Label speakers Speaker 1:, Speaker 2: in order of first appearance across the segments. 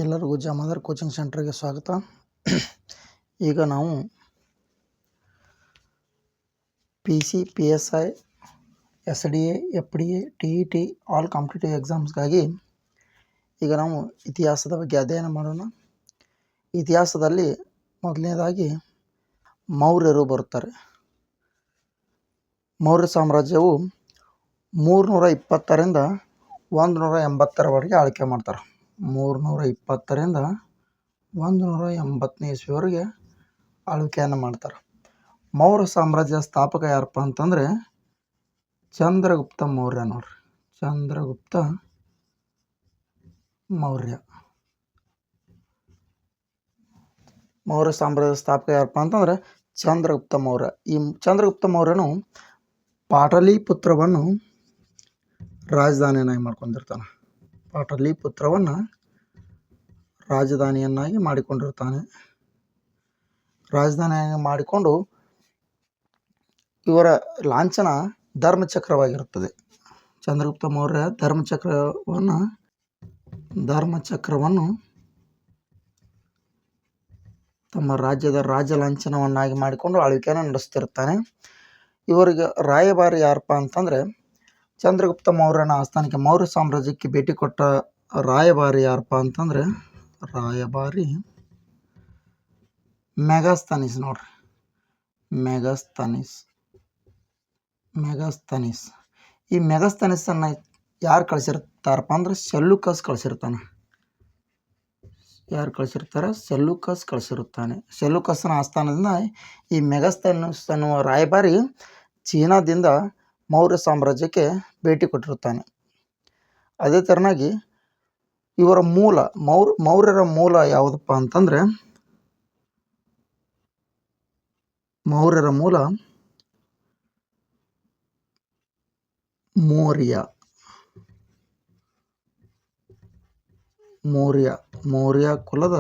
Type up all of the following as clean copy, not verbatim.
Speaker 1: ಎಲ್ಲರಿಗೂ ಜಾಮದಾರ್ ಕೋಚಿಂಗ್ ಸೆಂಟರ್ಗೆ ಸ್ವಾಗತ. ಈಗ ನಾವು PC, PSI, SDA, FDA, TET all competitive ಎಕ್ಸಾಮ್ಸ್ಗಾಗಿ ಈಗ ನಾವು ಇತಿಹಾಸದ ಬಗ್ಗೆ ಅಧ್ಯಯನ ಮಾಡೋಣ. ಇತಿಹಾಸದಲ್ಲಿ ಮೊದಲನೇದಾಗಿ ಮೌರ್ಯರು ಬರುತ್ತಾರೆ. ಮೌರ್ಯ ಸಾಮ್ರಾಜ್ಯವು 320ರಿಂದ 180ರವರೆಗೆ ಆಳ್ವಿಕೆ ಮಾಡ್ತಾರೆ. 320ರಿಂದ 180ನೇ ಇಸ್ವಿವರೆಗೆ ಆಳ್ವಿಕೆಯನ್ನು ಮಾಡ್ತಾರೆ. ಮೌರ್ಯ ಸಾಮ್ರಾಜ್ಯ ಸ್ಥಾಪಕ ಯಾರಪ್ಪ ಅಂತಂದರೆ ಚಂದ್ರಗುಪ್ತ ಮೌರ್ಯ ನೋಡ್ರಿ. ಚಂದ್ರಗುಪ್ತ ಮೌರ್ಯ. ಮೌರ್ಯ ಸಾಮ್ರಾಜ್ಯದ ಸ್ಥಾಪಕ ಯಾರಪ್ಪ ಅಂತಂದರೆ ಚಂದ್ರಗುಪ್ತ ಮೌರ್ಯ. ಈ ಚಂದ್ರಗುಪ್ತ ಮೌರ್ಯನು ಪಾಟಲಿಪುತ್ರವನ್ನು ರಾಜಧಾನಿಯನ್ನಾಗಿ ಮಾಡ್ಕೊಂಡಿರ್ತಾನೆ. ಪಾಟಲಿಪುತ್ರವನ್ನು ರಾಜಧಾನಿಯನ್ನಾಗಿ ಮಾಡಿಕೊಂಡಿರ್ತಾನೆ. ರಾಜಧಾನಿಯಾಗಿ ಮಾಡಿಕೊಂಡು ಇವರ ಲಾಂಛನ ಧರ್ಮಚಕ್ರವಾಗಿರುತ್ತದೆ. ಚಂದ್ರಗುಪ್ತ ಮೌರ್ಯ ಧರ್ಮಚಕ್ರವನ್ನು ತಮ್ಮ ರಾಜ್ಯದ ರಾಜ ಲಾಂಛನವನ್ನಾಗಿ ಮಾಡಿಕೊಂಡು ಆಳ್ವಿಕೆಯನ್ನು ನಡೆಸ್ತಿರ್ತಾನೆ. ಇವರಿಗೆ ರಾಯಭಾರಿ ಯಾರಪ್ಪ ಅಂತಂದರೆ ಚಂದ್ರಗುಪ್ತ ಮೌರ್ಯನ ಆಸ್ಥಾನಕ್ಕೆ ಮೌರ್ಯ ಸಾಮ್ರಾಜ್ಯಕ್ಕೆ ಭೇಟಿ ಕೊಟ್ಟ ರಾಯಭಾರಿ ಯಾರಪ್ಪ ಅಂತಂದರೆ ರಾಯಭಾರಿ ಮೆಗಾಸ್ತನೀಸ್ ನೋಡ್ರಿ. ಮೆಗಾಸ್ತನೀಸ್. ಈ ಮೆಗಾಸ್ತನೀಸನ್ನು ಯಾರು ಕಳಿಸಿರ್ತಾರಪ್ಪ ಅಂದ್ರೆ ಸೆಲ್ಯೂಕಸ್ ಕಳಿಸಿರ್ತಾನೆ. ಯಾರು ಕಳಿಸಿರ್ತಾರೆ? ಸೆಲ್ಯೂಕಸ್ ಕಳಿಸಿರುತ್ತಾನೆ. ಸೆಲ್ಯೂಕಸ್ನ ಆಸ್ಥಾನದಿಂದ ಈ ಮೆಗಾಸ್ತನೀಸ್ ಅನ್ನುವ ರಾಯಭಾರಿ ಚೀನಾದಿಂದ ಮೌರ್ಯ ಸಾಮ್ರಾಜ್ಯಕ್ಕೆ ಭೇಟಿ ಕೊಟ್ಟಿರುತ್ತಾನೆ. ಅದೇ ಥರನಾಗಿ ಇವರ ಮೌರ್ಯರ ಮೂಲ ಯಾವುದಪ್ಪ ಅಂತಂದರೆ ಮೌರ್ಯರ ಮೂಲ ಮೌರ್ಯ ಕುಲದ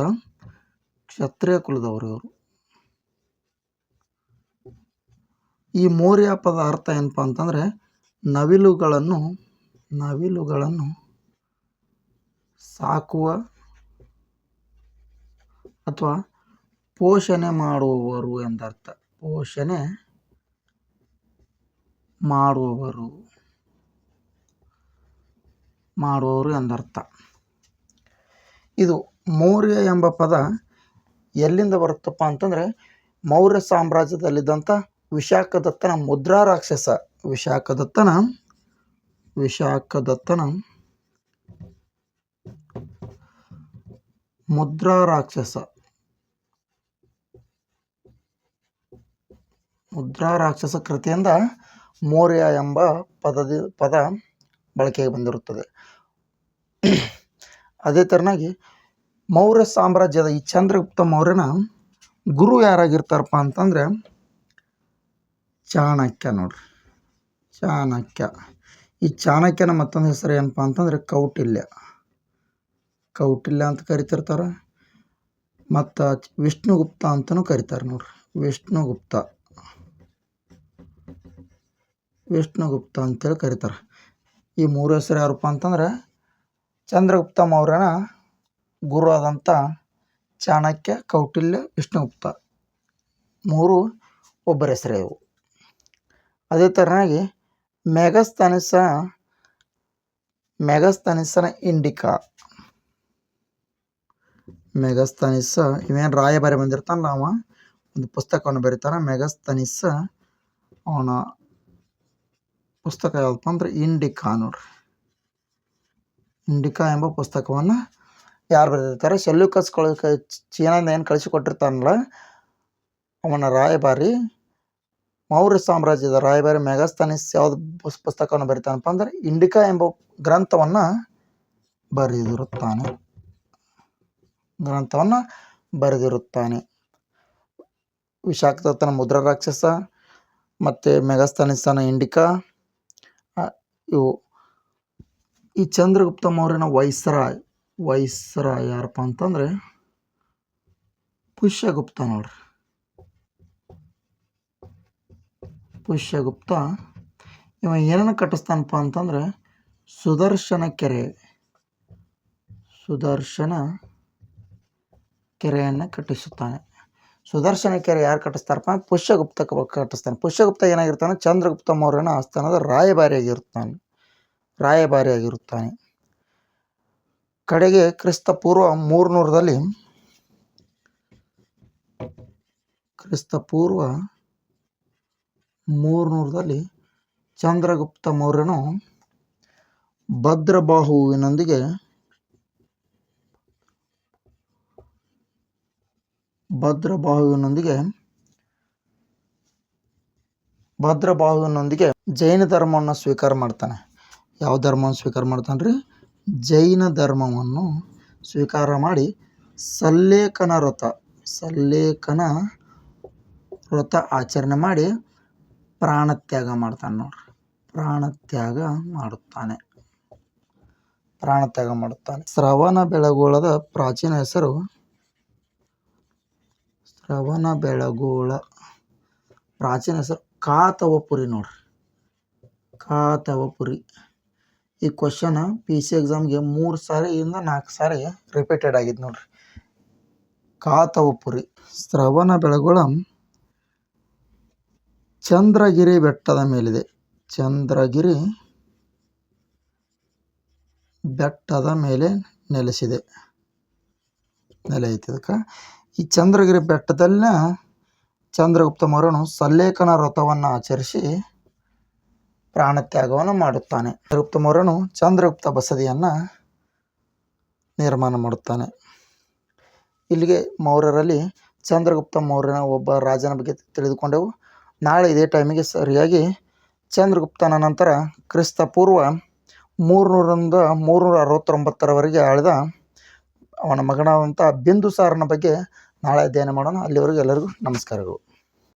Speaker 1: ಕ್ಷತ್ರಿಯ ಕುಲದವರು ಇವರು. ಈ ಮೌರ್ಯ ಪದ ಅರ್ಥ ಏನಪ್ಪ ಅಂತಂದರೆ ನವಿಲುಗಳನ್ನು ಸಾಕುವ ಅಥವಾ ಪೋಷಣೆ ಮಾಡುವವರು ಎಂದರ್ಥ. ಪೋಷಣೆ ಮಾಡುವವರು ಎಂದರ್ಥ. ಇದು ಮೌರ್ಯ ಎಂಬ ಪದ ಎಲ್ಲಿಂದ ಬರುತ್ತಪ್ಪ ಅಂತಂದರೆ ಮೌರ್ಯ ಸಾಮ್ರಾಜ್ಯದಲ್ಲಿದ್ದಂಥ ವಿಶಾಖದತ್ತನ ಮುದ್ರಾ ರಾಕ್ಷಸ. ವಿಶಾಖದತ್ತನ ಮುದ್ರಾ ರಾಕ್ಷಸ ಕೃತಿಯಿಂದ ಮೌರ್ಯ ಎಂಬ ಪದ ಬಳಕೆಗೆ ಬಂದಿರುತ್ತದೆ. ಅದೇ ಥರನಾಗಿ ಮೌರ್ಯ ಸಾಮ್ರಾಜ್ಯದ ಈ ಚಂದ್ರಗುಪ್ತ ಮೌರ್ಯನ ಗುರು ಯಾರಾಗಿರ್ತಾರಪ್ಪ ಅಂತಂದರೆ ಚಾಣಕ್ಯ ನೋಡ್ರಿ. ಚಾಣಕ್ಯ. ಈ ಚಾಣಕ್ಯನ ಮತ್ತೊಂದು ಹೆಸರು ಏನಪ್ಪ ಅಂತಂದರೆ ಕೌಟಿಲ್ಯ ಅಂತ ಕರಿತಿರ್ತಾರೆ. ಮತ್ತು ವಿಷ್ಣುಗುಪ್ತ ಅಂತಲೂ ಕರೀತಾರೆ ನೋಡ್ರಿ. ವಿಷ್ಣುಗುಪ್ತ ಅಂತೇಳಿ ಕರೀತಾರೆ. ಈ ಮೂರು ಹೆಸರು ಯಾರಪ್ಪ ಅಂತಂದರೆ ಚಂದ್ರಗುಪ್ತ ಮೌರ್ಯನ ಗುರು ಆದಂಥ ಚಾಣಕ್ಯ, ಕೌಟಿಲ್ಯ, ವಿಷ್ಣುಗುಪ್ತ ಮೂರು ಒಬ್ಬರ ಹೆಸರೇ ಇವು. ಅದೇ ಥರನಾಗಿ ಮೆಗಾಸ್ತನೀಸನ ಇಂಡಿಕಾ. ಇವೇನು ರಾಯಭಾರಿ ಬಂದಿರ್ತಾನೆ, ನಾವು ಒಂದು ಪುಸ್ತಕವನ್ನು ಬರೀತಾನೆ. ಮೆಗಾಸ್ತನೀಸ್ ಅವನ ಪುಸ್ತಕ ಯಾವುದಪ್ಪ ಅಂದ್ರೆ ಇಂಡಿಕಾ ನೋಡ್ರಿ. ಇಂಡಿಕಾ ಎಂಬ ಪುಸ್ತಕವನ್ನು ಯಾರು ಬರೆದಿರ್ತಾರೆ? ಸೆಲ್ಯೂಕಸ್ ಚೀನಾದಿಂದ ಏನು ಕಳಿಸಿಕೊಟ್ಟಿರ್ತಾನಲ್ಲ ಅವನ ರಾಯಭಾರಿ, ಮೌರ್ಯ ಸಾಮ್ರಾಜ್ಯದ ರಾಯಭಾರಿ ಮೆಗಾಸ್ತನೀಸ್ ಯಾವುದು ಪುಸ್ತಕವನ್ನು ಬರೀತಾನಪ್ಪ ಅಂದರೆ ಇಂಡಿಕಾ ಎಂಬ ಗ್ರಂಥವನ್ನು ಬರೆದಿರುತ್ತಾನೆ. ವಿಶಾಖದತ್ತನ ಮುದ್ರಾ ರಾಕ್ಷಸ ಮತ್ತು ಮೆಗಾಸ್ತನೀಸನ ಇಂಡಿಕಾ ಇವು. ಈ ಚಂದ್ರಗುಪ್ತ ಮೌರ್ಯನ ವೈಸ್ರಾಯ್ ಯಾರಪ್ಪ ಅಂತಂದರೆ ಪುಷ್ಯಗುಪ್ತ ನೋಡ್ರಿ. ಪುಷ್ಯಗುಪ್ತ ಇವ ಏನನ್ನು ಕಟ್ಟಿಸ್ತಾನಪ್ಪ ಅಂತಂದರೆ ಸುದರ್ಶನ ಕೆರೆಯನ್ನು ಕಟ್ಟಿಸುತ್ತಾನೆ. ಸುದರ್ಶನ ಕೆರೆ ಯಾರು ಕಟ್ಟಿಸ್ತಾರಪ್ಪ? ಪುಷ್ಯಗುಪ್ತ ಕಟ್ಟಿಸ್ತಾನೆ. ಪುಷ್ಯಗುಪ್ತ ಏನಾಗಿರ್ತಾನೆ? ಚಂದ್ರಗುಪ್ತ ಮೌರ್ಯನ ಆಸ್ಥಾನದ ರಾಯಭಾರಿಯಾಗಿರುತ್ತಾನೆ. ಕಡೆಗೆ ಕ್ರಿಸ್ತ ಪೂರ್ವ 300ರಲ್ಲಿ ಚಂದ್ರಗುಪ್ತ ಮೌರ್ಯನು ಭದ್ರಬಾಹುವಿನೊಂದಿಗೆ ಜೈನ ಧರ್ಮವನ್ನು ಸ್ವೀಕಾರ ಮಾಡ್ತಾನೆ. ಯಾವ ಧರ್ಮವನ್ನು ಸ್ವೀಕಾರ ಮಾಡ್ತಾನೆ ರೀ? ಜೈನ ಧರ್ಮವನ್ನು ಸ್ವೀಕಾರ ಮಾಡಿ ಸಲ್ಲೇಖನ ವ್ರತ ಆಚರಣೆ ಮಾಡಿ ಪ್ರಾಣತ್ಯಾಗ ಮಾಡ್ತಾನೆ ನೋಡ್ರಿ. ಪ್ರಾಣತ್ಯಾಗ ಮಾಡುತ್ತಾನೆ. ಶ್ರವಣಬೆಳಗೊಳದ ಪ್ರಾಚೀನ ಹೆಸರು ಕಾತವಪುರಿ ನೋಡ್ರಿ. ಕಾತವಪುರಿ. ಈ ಕ್ವಶನ್ PC ಎಕ್ಸಾಮ್ಗೆ 3 ಸಾರಿಯಿಂದ 4 ಸಾರಿ ರಿಪೀಟೆಡ್ ಆಗಿದ್ದು ನೋಡ್ರಿ. ಕಾತವಪುರಿ. ಶ್ರವಣಬೆಳಗೊಳ ಚಂದ್ರಗಿರಿ ಬೆಟ್ಟದ ಮೇಲಿದೆ. ಚಂದ್ರಗಿರಿ ಬೆಟ್ಟದ ಮೇಲೆ ನೆಲೆ ಐತಿ ಇದಕ್ಕೆ. ಈ ಚಂದ್ರಗಿರಿ ಬೆಟ್ಟದಲ್ಲಿನ ಚಂದ್ರಗುಪ್ತ ಮೌರ್ಯನು ಸಲ್ಲೇಖನ ವ್ರತವನ್ನು ಆಚರಿಸಿ ಪ್ರಾಣತ್ಯಾಗವನ್ನು ಮಾಡುತ್ತಾನೆ. ಚಂದ್ರಗುಪ್ತ ಮೌರ್ಯನು ಚಂದ್ರಗುಪ್ತ ಬಸದಿಯನ್ನು ನಿರ್ಮಾಣ ಮಾಡುತ್ತಾನೆ. ಇಲ್ಲಿಗೆ ಮೌರ್ಯರಲ್ಲಿ ಚಂದ್ರಗುಪ್ತ ಮೌರ್ಯನ ಒಬ್ಬ ರಾಜನ ಬಗ್ಗೆ ತಿಳಿದುಕೊಂಡೆವು. ನಾಳೆ ಇದೇ ಟೈಮಿಗೆ ಸರಿಯಾಗಿ ಚಂದ್ರಗುಪ್ತನ ನಂತರ ಕ್ರಿಸ್ತ ಪೂರ್ವ 300ರಿಂದ 369ರವರೆಗೆ ಆಳಿದ ಅವನ ಮಗನಾದಂಥ ಬಿಂದುಸಾರನ ಬಗ್ಗೆ ನಾಳೆ ಅಧ್ಯಯನ ಮಾಡೋಣ. ಅಲ್ಲಿವರೆಗೂ ಎಲ್ಲರಿಗೂ ನಮಸ್ಕಾರಗಳು.